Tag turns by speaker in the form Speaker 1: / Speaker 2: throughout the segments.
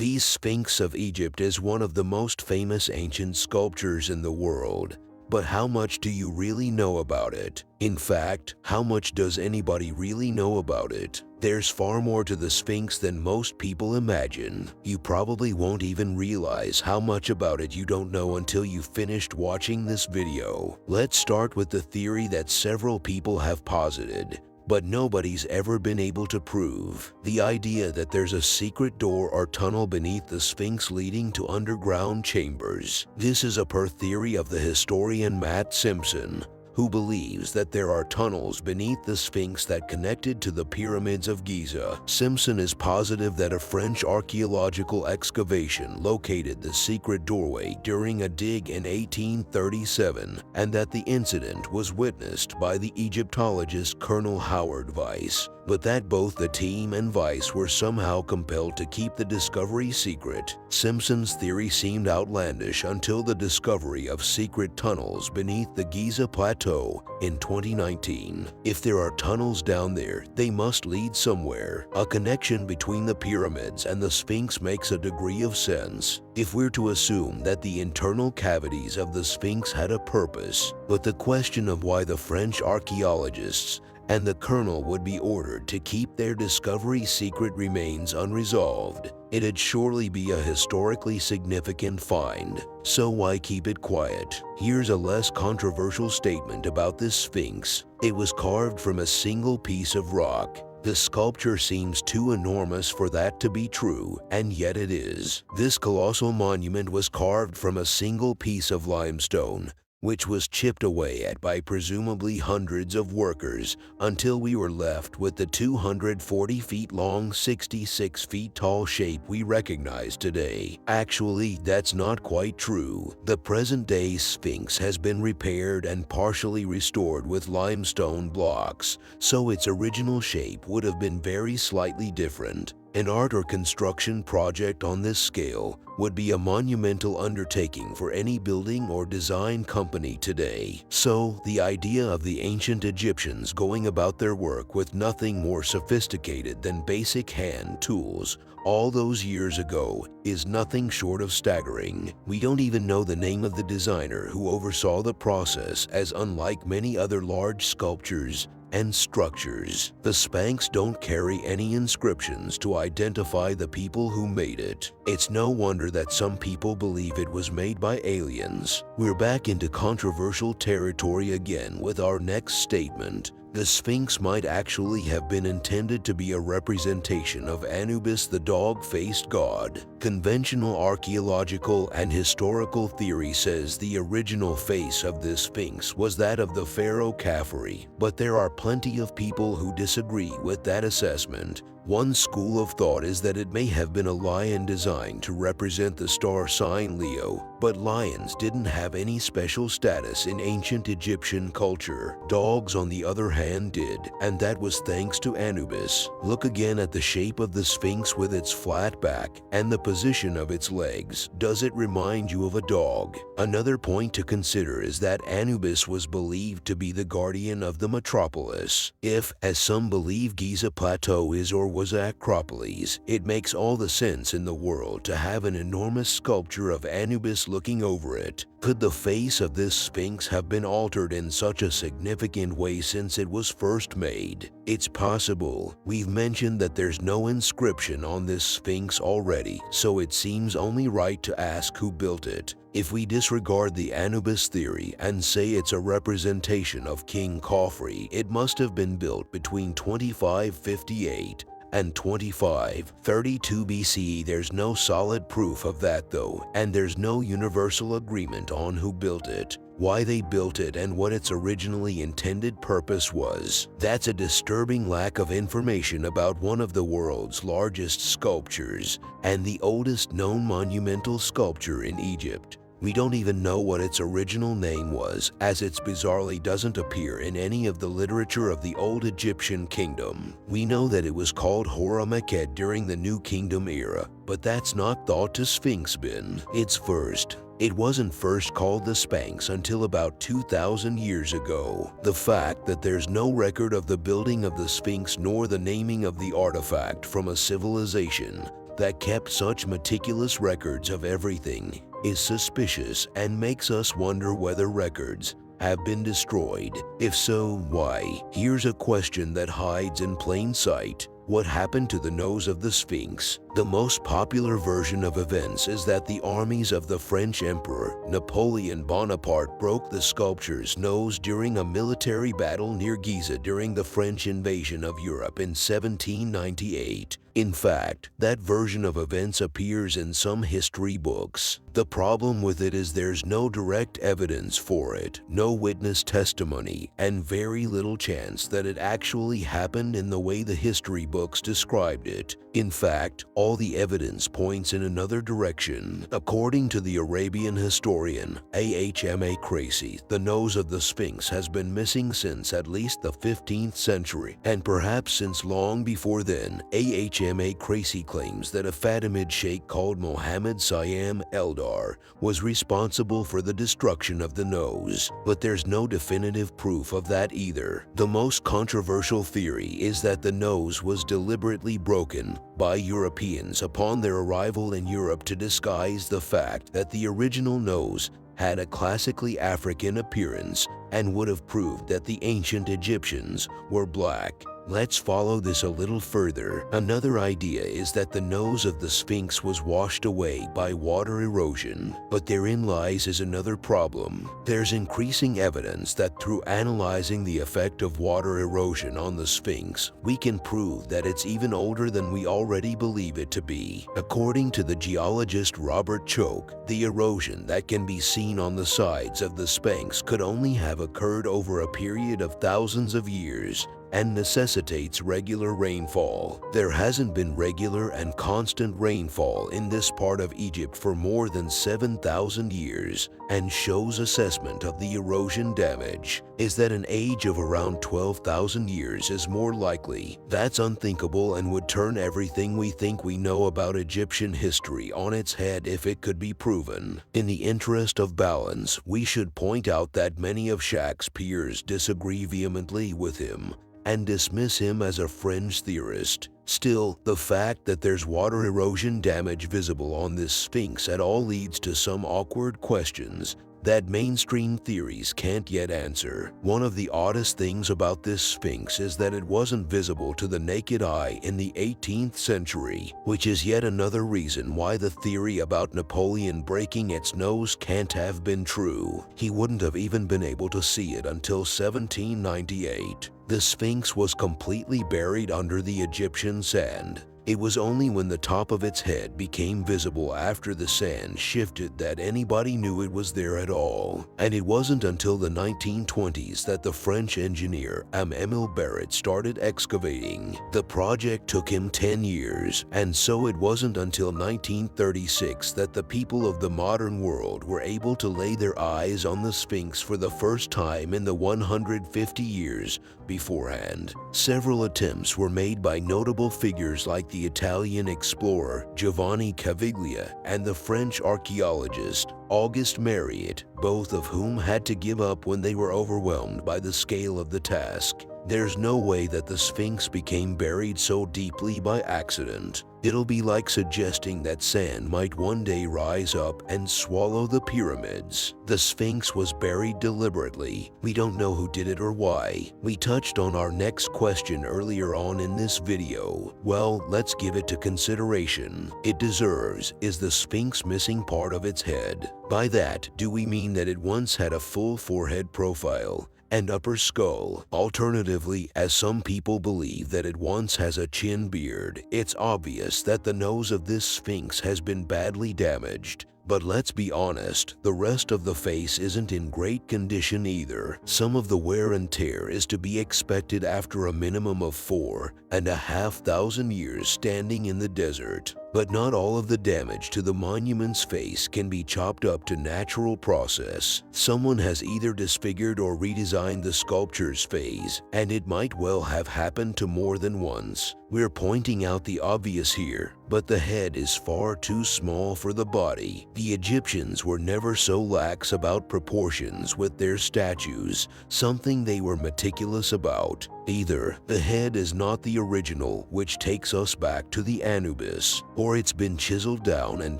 Speaker 1: The Sphinx of Egypt is one of the most famous ancient sculptures in the world. But how much do you really know about it? In fact, how much does anybody really know about it? There's far more to the Sphinx than most people imagine. You probably won't even realize how much about it you don't know until you've finished watching this video. Let's start with the theory that several people have posited, but nobody's ever been able to prove. The idea that there's a secret door or tunnel beneath the Sphinx leading to underground chambers. This is a per theory of the historian Matt Simpson, who believes that there are tunnels beneath the Sphinx that connected to the pyramids of Giza. Simpson is positive that a French archaeological excavation located the secret doorway during a dig in 1837, and that the incident was witnessed by the Egyptologist Colonel Howard Weiss, but that both the team and Weiss were somehow compelled to keep the discovery secret. Simpson's theory seemed outlandish until the discovery of secret tunnels beneath the Giza Plateau in 2019. If there are tunnels down there, they must lead somewhere. A connection between the pyramids and the Sphinx makes a degree of sense if we're to assume that the internal cavities of the Sphinx had a purpose. But the question of why the French archaeologists and the colonel would be ordered to keep their discovery secret remains unresolved. It'd surely be a historically significant find, so why keep it quiet? Here's a less controversial statement about this Sphinx. It was carved from a single piece of rock. The sculpture seems too enormous for that to be true, and yet it is. This colossal monument was carved from a single piece of limestone, which was chipped away at by presumably hundreds of workers until we were left with the 240 feet long, 66 feet tall shape we recognize today. Actually, that's not quite true. The present-day Sphinx has been repaired and partially restored with limestone blocks, so its original shape would have been very slightly different. An art or construction project on this scale would be a monumental undertaking for any building or design company today. So, the idea of the ancient Egyptians going about their work with nothing more sophisticated than basic hand tools all those years ago is nothing short of staggering. We don't even know the name of the designer who oversaw the process, as unlike many other large sculptures and structures, the Sphinx don't carry any inscriptions to identify the people who made it. It's no wonder that some people believe it was made by aliens. We're back into controversial territory again with our next statement. The Sphinx might actually have been intended to be a representation of Anubis, the dog-faced god. Conventional archaeological and historical theory says the original face of this Sphinx was that of the pharaoh Khafre, but there are plenty of people who disagree with that assessment. One school of thought is that it may have been a lion designed to represent the star sign Leo, but lions didn't have any special status in ancient Egyptian culture. Dogs, on the other hand, did, and that was thanks to Anubis. Look again at the shape of the Sphinx with its flat back and the position of its legs. Does it remind you of a dog? Another point to consider is that Anubis was believed to be the guardian of the metropolis. If, as some believe, Giza Plateau is or was Acropolis, it makes all the sense in the world to have an enormous sculpture of Anubis looking over it. Could the face of this Sphinx have been altered in such a significant way since it was first made? It's possible. We've mentioned that there's no inscription on this Sphinx already, so it seems only right to ask who built it. If we disregard the Anubis theory and say it's a representation of King Khafre, it must have been built between 2558 and 2532 BCE. There's no solid proof of that though, and there's no universal agreement on who built it, why they built it, and what its originally intended purpose was. That's a disturbing lack of information about one of the world's largest sculptures and the oldest known monumental sculpture in Egypt. We don't even know what its original name was, as it bizarrely doesn't appear in any of the literature of the Old Egyptian Kingdom. We know that it was called Hora-Mekhet during the New Kingdom era, but that's not thought to Sphinx been its first. It wasn't first called the Sphinx until about 2,000 years ago. The fact that there's no record of the building of the Sphinx nor the naming of the artifact from a civilization that kept such meticulous records of everything is suspicious and makes us wonder whether records have been destroyed. If so, why? Here's a question that hides in plain sight. What happened to the nose of the Sphinx? The most popular version of events is that the armies of the French Emperor Napoleon Bonaparte broke the sculpture's nose during a military battle near Giza during the French invasion of Europe in 1798. In fact, that version of events appears in some history books. The problem with it is there's no direct evidence for it, no witness testimony, and very little chance that it actually happened in the way the history books described it. In fact, all the evidence points in another direction. According to the Arabian historian Ahma Crazy, the nose of the Sphinx has been missing since at least the 15th century, and perhaps since long before then. Ahma Crazy claims that a Fatimid sheikh called Mohammed Siam Eldar was responsible for the destruction of the nose, but there's no definitive proof of that either. The most controversial theory is that the nose was deliberately broken by Europeans upon their arrival in Europe to disguise the fact that the original nose had a classically African appearance and would have proved that the ancient Egyptians were black. Let's follow this a little further. Another idea is that the nose of the Sphinx was washed away by water erosion, but therein lies another problem. There's increasing evidence that through analyzing the effect of water erosion on the Sphinx, we can prove that it's even older than we already believe it to be. According to the geologist Robert Choke, the erosion that can be seen on the sides of the Sphinx could only have occurred over a period of thousands of years and necessitates regular rainfall. There hasn't been regular and constant rainfall in this part of Egypt for more than 7,000 years, and Cho's assessment of the erosion damage is that an age of around 12,000 years is more likely. That's unthinkable and would turn everything we think we know about Egyptian history on its head if it could be proven. In the interest of balance, we should point out that many of Shak's peers disagree vehemently with him and dismiss him as a fringe theorist. Still, the fact that there's water erosion damage visible on this Sphinx at all leads to some awkward questions that mainstream theories can't yet answer. One of the oddest things about this Sphinx is that it wasn't visible to the naked eye in the 18th century, which is yet another reason why the theory about Napoleon breaking its nose can't have been true. He wouldn't have even been able to see it until 1798. The Sphinx was completely buried under the Egyptian sand. It was only when the top of its head became visible after the sand shifted that anybody knew it was there at all. And it wasn't until the 1920s that the French engineer Émile Barrot started excavating. The project took him 10 years, and so it wasn't until 1936 that the people of the modern world were able to lay their eyes on the Sphinx for the first time in the 150 years beforehand. Several attempts were made by notable figures like the Italian explorer Giovanni Caviglia and the French archaeologist Auguste Mariette, both of whom had to give up when they were overwhelmed by the scale of the task. There's no way that the Sphinx became buried so deeply by accident. It'll be like suggesting that sand might one day rise up and swallow the pyramids. The Sphinx was buried deliberately. We don't know who did it or why. We touched on our next question earlier on in this video. Well, let's give it to consideration. It deserves, is the Sphinx missing part of its head? By that, do we mean that it once had a full forehead profile and upper skull? Alternatively, as some people believe that it once has a chin beard, it's obvious that the nose of this Sphinx has been badly damaged. But let's be honest, the rest of the face isn't in great condition either. Some of the wear and tear is to be expected after a minimum of 4,500 years standing in the desert. But not all of the damage to the monument's face can be chopped up to natural process. Someone has either disfigured or redesigned the sculpture's face, and it might well have happened to more than once. We're pointing out the obvious here, but the head is far too small for the body. The Egyptians were never so lax about proportions with their statues, something they were meticulous about. Either the head is not the original, which takes us back to the Anubis, or it's been chiseled down and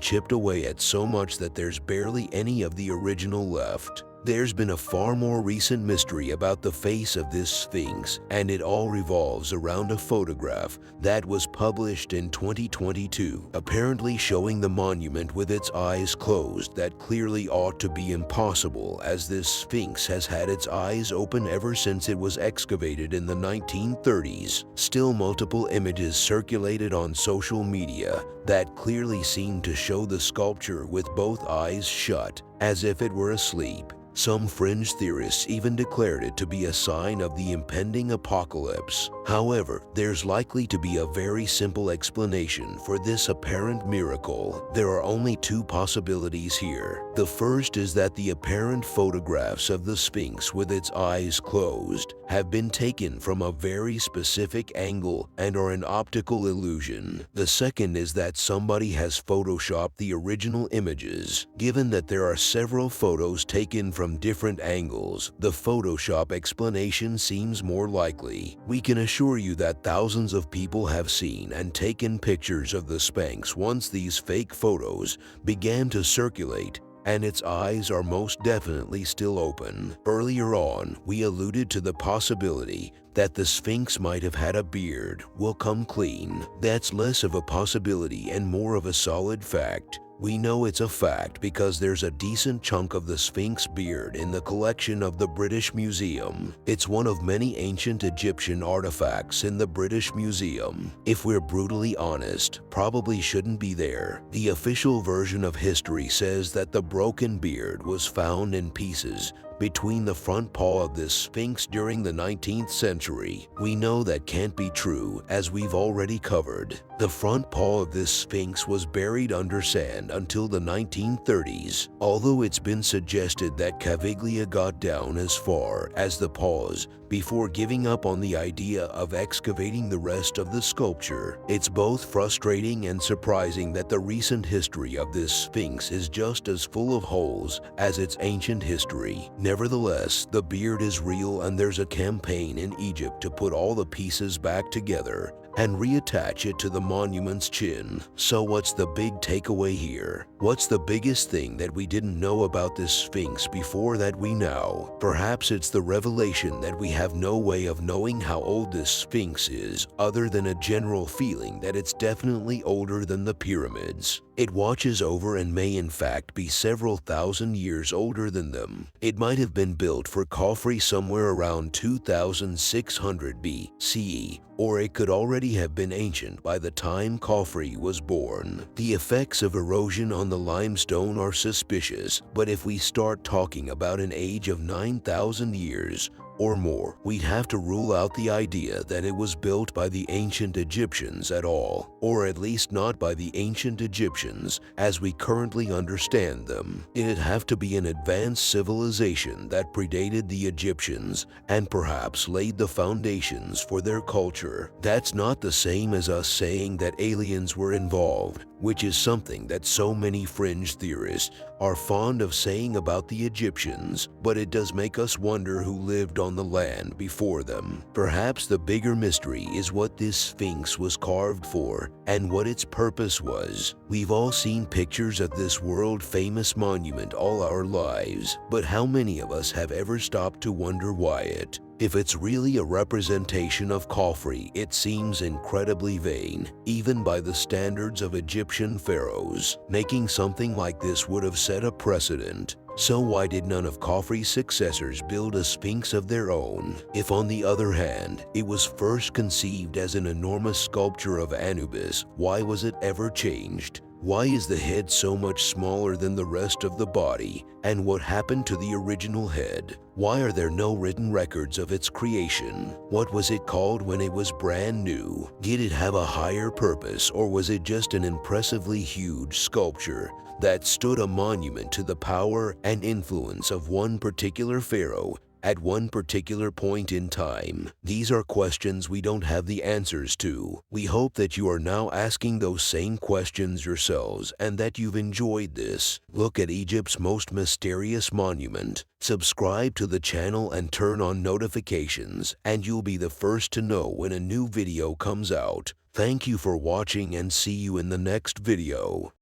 Speaker 1: chipped away at so much that there's barely any of the original left. There's been a far more recent mystery about the face of this Sphinx, and it all revolves around a photograph that was published in 2022, apparently showing the monument with its eyes closed. That clearly ought to be impossible, as this Sphinx has had its eyes open ever since it was excavated in the 1930s. Still, multiple images circulated on social media that clearly seem to show the sculpture with both eyes shut, as if it were asleep. Some fringe theorists even declared it to be a sign of the impending apocalypse. However, there's likely to be a very simple explanation for this apparent miracle. There are only two possibilities here. The first is that the apparent photographs of the Sphinx with its eyes closed have been taken from a very specific angle and are an optical illusion. The second is that somebody has photoshopped the original images. Given that there are several photos taken from different angles, the Photoshop explanation seems more likely. We can assure you that thousands of people have seen and taken pictures of the Sphinx once these fake photos began to circulate, and its eyes are most definitely still open. Earlier on, we alluded to the possibility that the Sphinx might have had a beard. We'll come clean. That's less of a possibility and more of a solid fact. We know it's a fact because there's a decent chunk of the Sphinx beard in the collection of the British Museum. It's one of many ancient Egyptian artifacts in the British Museum. If we're brutally honest, probably shouldn't be there. The official version of history says that the broken beard was found in pieces between the front paw of this Sphinx during the 19th century. We know that can't be true, as we've already covered. The front paw of this Sphinx was buried under sand until the 1930s, although it's been suggested that Caviglia got down as far as the paws before giving up on the idea of excavating the rest of the sculpture. It's both frustrating and surprising that the recent history of this Sphinx is just as full of holes as its ancient history. Nevertheless, the beard is real, and there's a campaign in Egypt to put all the pieces back together and reattach it to the monument's chin. So what's the big takeaway here? What's the biggest thing that we didn't know about this Sphinx before that we now? Perhaps it's the revelation that we have no way of knowing how old this Sphinx is, other than a general feeling that it's definitely older than the pyramids. It watches over and may in fact be several thousand years older than them. It might have been built for Khafre somewhere around 2600 BCE, or it could already have been ancient by the time Khafre was born. The effects of erosion on the limestone are suspicious, but if we start talking about an age of 9,000 years or more, we'd have to rule out the idea that it was built by the ancient Egyptians at all, or at least not by the ancient Egyptians as we currently understand them. It'd have to be an advanced civilization that predated the Egyptians and perhaps laid the foundations for their culture. That's not the same as us saying that aliens were involved, which is something that so many fringe theorists are fond of saying about the Egyptians, but it does make us wonder who lived on the land before them. Perhaps the bigger mystery is what this Sphinx was carved for and what its purpose was. We've all seen pictures of this world-famous monument all our lives, but how many of us have ever stopped to wonder why it? If it's really a representation of Khafre, it seems incredibly vain, even by the standards of Egyptian pharaohs. Making something like this would have set a precedent. So why did none of Khafre's successors build a Sphinx of their own? If, on the other hand, it was first conceived as an enormous sculpture of Anubis, why was it ever changed? Why is the head so much smaller than the rest of the body? And what happened to the original head? Why are there no written records of its creation? What was it called when it was brand new? Did it have a higher purpose, or was it just an impressively huge sculpture that stood a monument to the power and influence of one particular pharaoh at one particular point in time? These are questions we don't have the answers to. We hope that you are now asking those same questions yourselves and that you've enjoyed this look at Egypt's most mysterious monument. Subscribe to the channel and turn on notifications, and you'll be the first to know when a new video comes out. Thank you for watching and see you in the next video.